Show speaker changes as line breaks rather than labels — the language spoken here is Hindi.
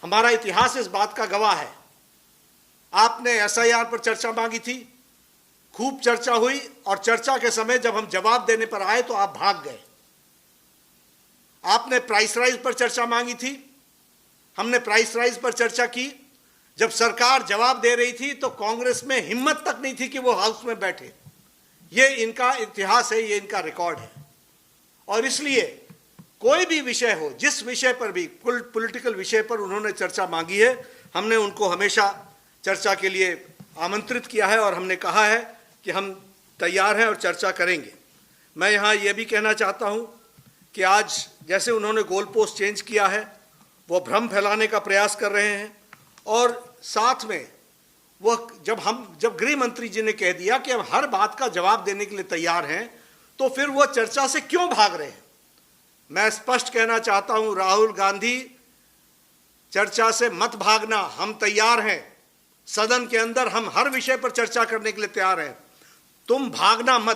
हमारा इतिहास इस बात का गवाह है। आपने एसआईआर पर चर्चा मांगी थी, खूब चर्चा हुई, और चर्चा के समय जब हम जवाब देने पर आए तो आप भाग गए। आपने प्राइस राइज पर चर्चा मांगी थी, हमने प्राइस राइज पर चर्चा की। जब सरकार जवाब दे रही थी तो कांग्रेस में हिम्मत तक नहीं थी कि वो हाउस में बैठे। ये इनका इतिहास है, ये इनका रिकॉर्ड है। और इसलिए कोई भी विषय हो, जिस विषय पर भी, पॉलिटिकल विषय पर उन्होंने चर्चा मांगी है, हमने उनको हमेशा चर्चा के लिए आमंत्रित किया है और हमने कहा है कि हम तैयार हैं और चर्चा करेंगे। मैं यहाँ ये भी कहना चाहता हूँ कि आज जैसे उन्होंने गोल पोस्ट चेंज किया है, वो भ्रम फैलाने का प्रयास कर रहे हैं। और साथ में वह जब गृह मंत्री जी ने कह दिया कि हम हर बात का जवाब देने के लिए तैयार हैं, तो फिर वो चर्चा से क्यों भाग रहे हैं? मैं स्पष्ट कहना चाहता हूं, राहुल गांधी, चर्चा से मत भागना। हम तैयार हैं, सदन के अंदर हम हर विषय पर चर्चा करने के लिए तैयार हैं, तुम भागना मत।